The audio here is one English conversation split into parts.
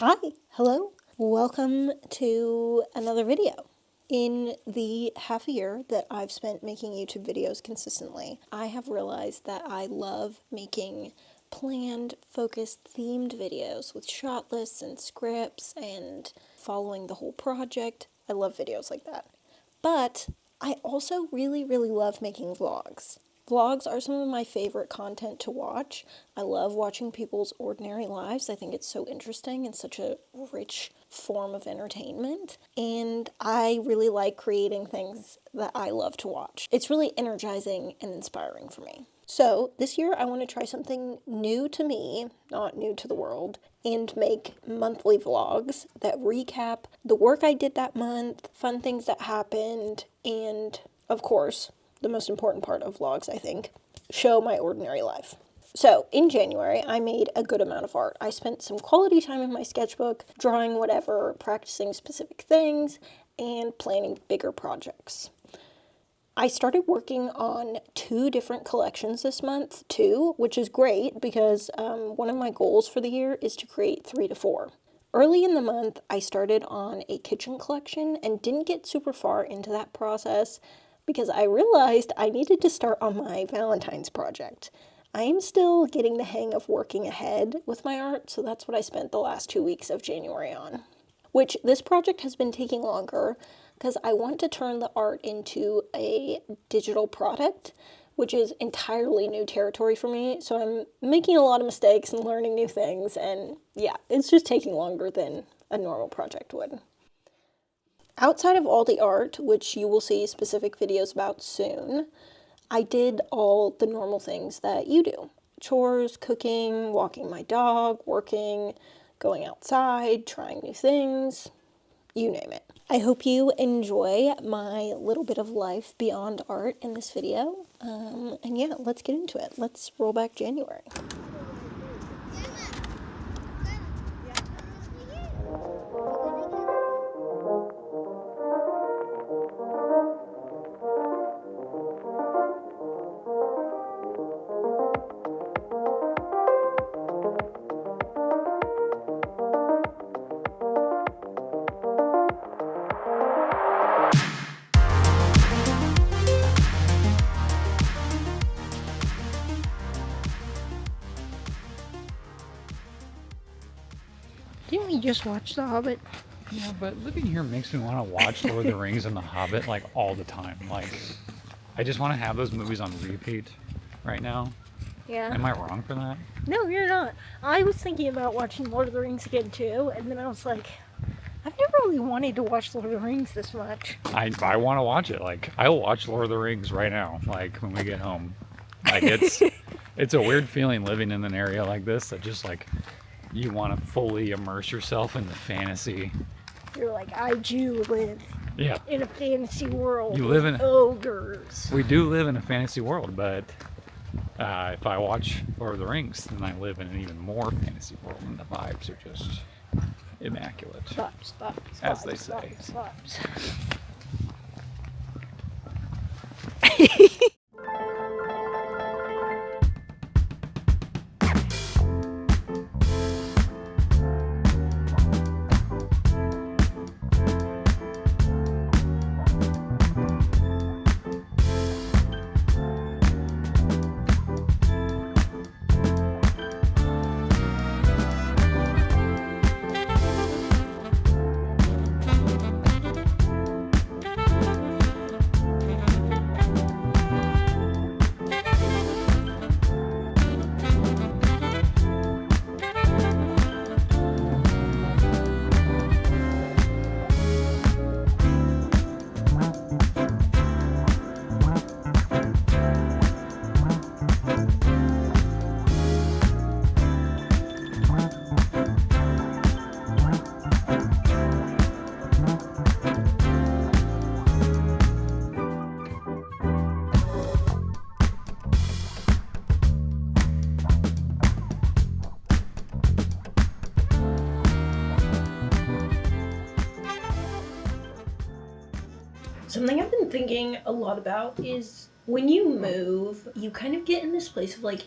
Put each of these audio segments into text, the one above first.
Hi, hello, welcome to another video. In the half a year that I've spent making YouTube videos consistently, I have realized that I love making planned, focused, themed videos with shot lists and scripts and following the whole project. I love videos like that. But I also really love making vlogs. Vlogs are some of my favorite content to watch. I love watching people's ordinary lives. I think it's so interesting and such a rich form of entertainment. And I really like creating things that I love to watch. It's really energizing and inspiring for me. So this year I want to try something new to me, not new to the world, and make monthly vlogs that recap the work I did that month, fun things that happened, and of course, the most important part of vlogs, I think, show my ordinary life. So in January, I made a good amount of art. I spent some quality time in my sketchbook, drawing whatever, practicing specific things, and planning bigger projects. I started working on 2 different collections this month, too, which is great because one of my goals for the year is to create 3 to 4. Early in the month, I started on a kitchen collection and didn't get super far into that process because I realized I needed to start on my Valentine's project. I am still getting the hang of working ahead with my art, so that's what I spent the last 2 weeks of January on. Which this project has been taking longer because I want to turn the art into a digital product, which is entirely new territory for me. So I'm making a lot of mistakes and learning new things, and yeah, it's just taking longer than a normal project would. Outside of all the art, which you will see specific videos about soon, I did all the normal things that you do. Chores, cooking, walking my dog, working, going outside, trying new things, you name it. I hope you enjoy my little bit of life beyond art in this video. And yeah, let's get into it. Let's roll back January. Didn't we just watch The Hobbit? Yeah, but living here makes me want to watch Lord of the Rings and The Hobbit like all the time. Like, I just want to have those movies on repeat right now. Yeah. Am I wrong for that? No, you're not. I was thinking about watching Lord of the Rings again too, and then I was like, I've never really wanted to watch Lord of the Rings this much. I want to watch it. Like, I'll watch Lord of the Rings right now. Like when we get home. Like it's a weird feeling living in an area like this that just like you want to fully immerse yourself in the fantasy. You're like, I do live in a fantasy world. You live in ogres. We do live in a fantasy world, but if I watch Lord of the Rings, then I live in an even more fantasy world, and the vibes are just immaculate. As they say. Something I've been thinking a lot about is when you move, you kind of get in this place of like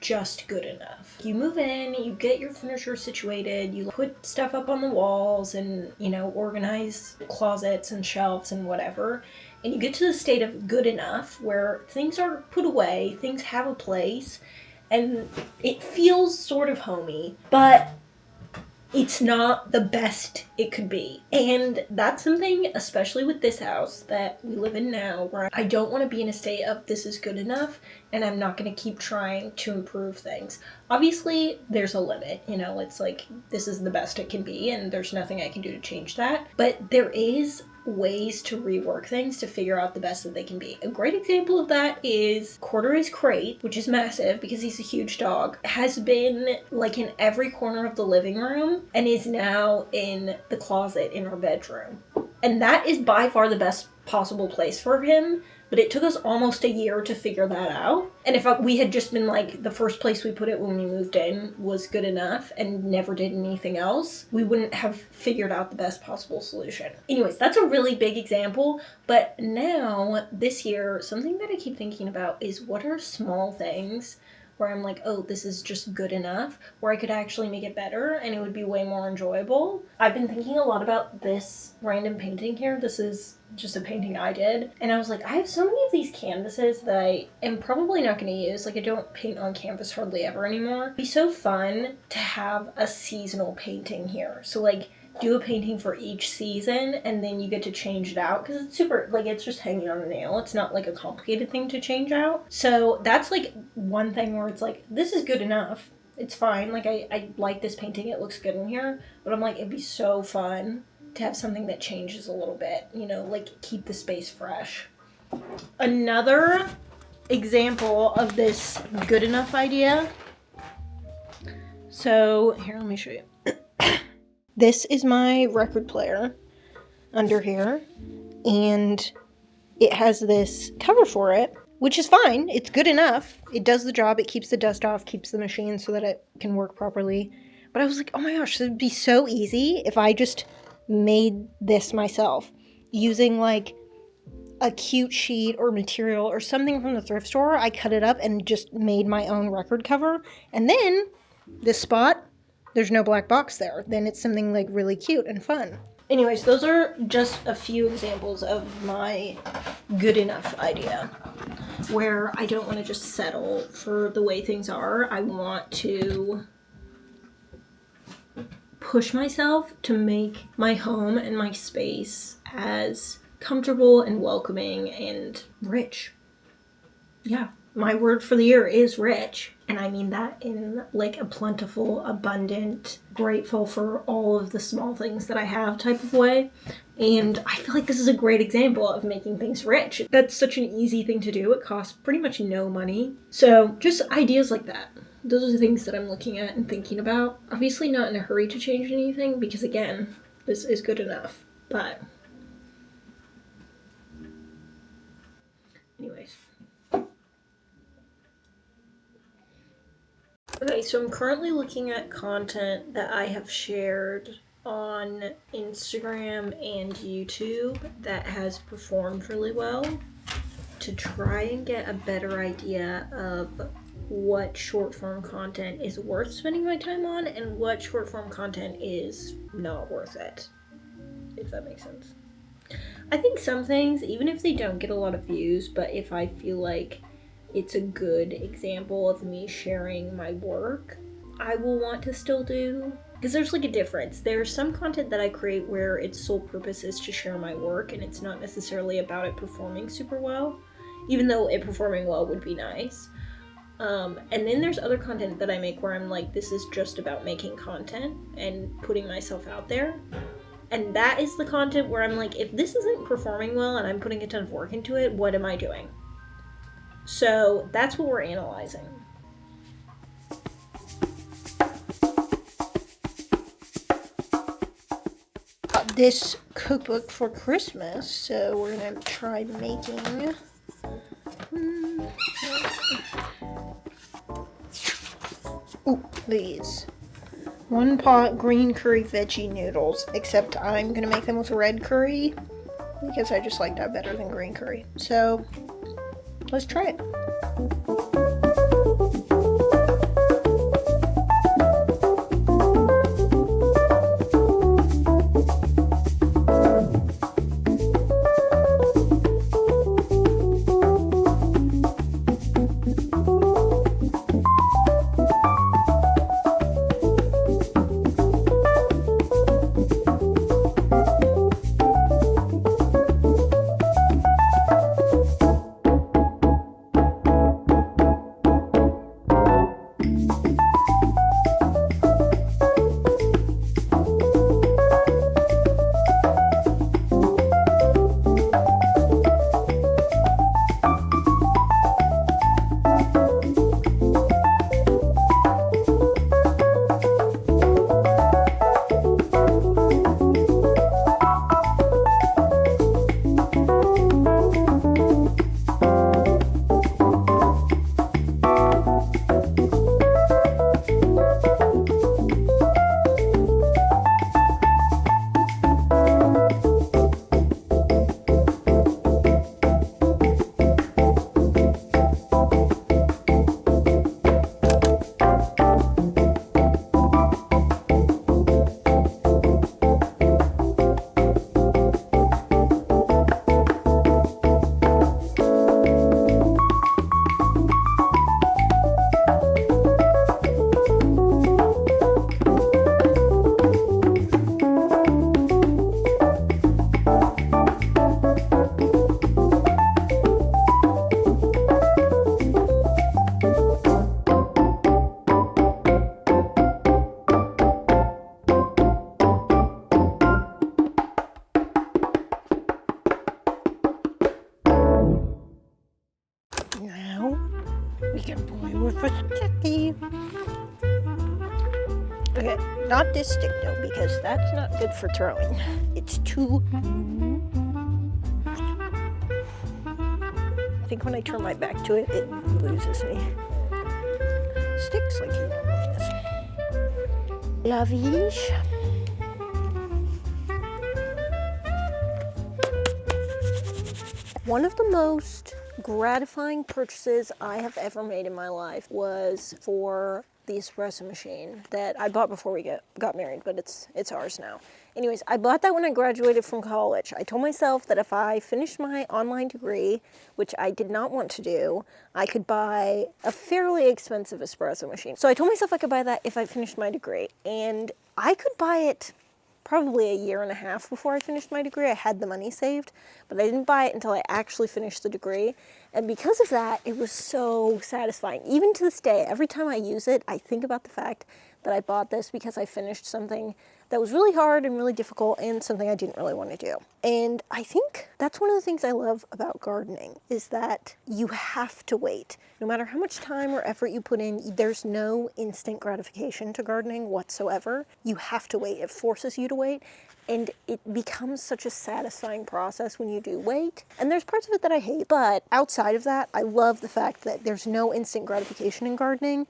just good enough. You move in, you get your furniture situated, you put stuff up on the walls and, organize closets and shelves and whatever, and you get to the state of good enough where things are put away, things have a place, and it feels sort of homey, but it's not the best it could be. And that's something, especially with this house that we live in now, where I don't want to be in a state of this is good enough and I'm not going to keep trying to improve things. Obviously, there's a limit, it's like this is the best it can be and there's nothing I can do to change that. But there is ways to rework things to figure out the best that they can be. A great example of that is Corduroy's crate, which is massive because he's a huge dog, has been like in every corner of the living room and is now in the closet in our bedroom. And that is by far the best possible place for him, but it took us almost a year to figure that out. And if we had just been like, the first place we put it when we moved in was good enough and never did anything else, we wouldn't have figured out the best possible solution. Anyways, that's a really big example, but now, this year, something that I keep thinking about is what are small things where I'm like, oh, this is just good enough, where I could actually make it better and it would be way more enjoyable. I've been thinking a lot about this random painting here. This is just a painting I did. And I was like, I have so many of these canvases that I am probably not going to use. Like, I don't paint on canvas hardly ever anymore. It'd be so fun to have a seasonal painting here. So, like, do a painting for each season and then you get to change it out because it's super, like, it's just hanging on a nail. It's not like a complicated thing to change out. So that's like one thing where it's like, this is good enough. It's fine. Like, I like this painting. It looks good in here. But I'm like, it'd be so fun to have something that changes a little bit, like keep the space fresh. Another example of this good enough idea. So here, let me show you. This is my record player under here, and it has this cover for it, which is fine. It's good enough. It does the job. It keeps the dust off, keeps the machine so that it can work properly. But I was like, oh my gosh, this would be so easy if I just made this myself using like a cute sheet or material or something from the thrift store. I cut it up and just made my own record cover. And then this spot, there's no black box there. Then it's something like really cute and fun. Anyways, those are just a few examples of my good enough idea where I don't want to just settle for the way things are. I want to push myself to make my home and my space as comfortable and welcoming and rich. Yeah. My word for the year is rich, and I mean that in like a plentiful, abundant, grateful for all of the small things that I have type of way. And I feel like this is a great example of making things rich. That's such an easy thing to do. It costs pretty much no money. So just ideas like that. Those are the things that I'm looking at and thinking about. Obviously not in a hurry to change anything because, again, this is good enough. But anyways. Okay, so I'm currently looking at content that I have shared on Instagram and YouTube that has performed really well to try and get a better idea of what short form content is worth spending my time on and what short form content is not worth it, if that makes sense. I think some things, even if they don't get a lot of views, but if I feel like it's a good example of me sharing my work, I will want to still do. Because there's like a difference. There's some content that I create where its sole purpose is to share my work and it's not necessarily about it performing super well, even though it performing well would be nice. And then there's other content that I make where I'm like, this is just about making content and putting myself out there. And that is the content where I'm like, if this isn't performing well and I'm putting a ton of work into it, what am I doing? So that's what we're analyzing. Got this cookbook for Christmas, so we're gonna try making these. One pot green curry veggie noodles, except I'm gonna make them with red curry because I just like that better than green curry. So let's try it. We can play with a sticky. Okay, not this stick though, because that's not good for throwing. It's too... I think when I turn my back to it, it loses me. Sticks like he normally is. Lavish. One of the most gratifying purchases I have ever made in my life was for the espresso machine that I bought before we got married, but it's ours now. Anyways, I bought that when I graduated from college. I told myself that if I finished my online degree, which I did not want to do, I could buy a fairly expensive espresso machine. So I told myself I could buy that if I finished my degree, and I could buy it probably a year and a half before I finished my degree. I had the money saved, but I didn't buy it until I actually finished the degree. And because of that, it was so satisfying. Even to this day, every time I use it, I think about the fact that I bought this because I finished something that was really hard and really difficult and something I didn't really want to do. And I think that's one of the things I love about gardening is that you have to wait. No matter how much time or effort you put in, there's no instant gratification to gardening whatsoever. You have to wait. It forces you to wait. And it becomes such a satisfying process when you do wait. And there's parts of it that I hate, but outside of that, I love the fact that there's no instant gratification in gardening,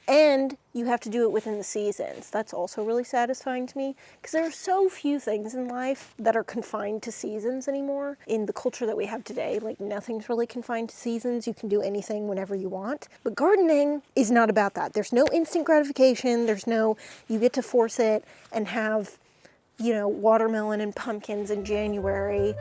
and you have to do it within the seasons. That's also really satisfying to me, because there are so few things in life that are confined to seasons anymore. In the culture that we have today, like nothing's really confined to seasons. You can do anything whenever you want. But gardening is not about that. There's no instant gratification. You get to force it and have, watermelon and pumpkins in January.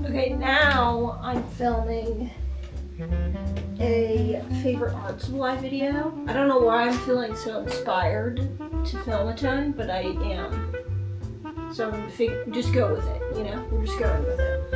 Okay, now I'm filming a favorite art supply video. I don't know why I'm feeling so inspired to film a ton, but I am. So I'm just go with it, we're just going with it.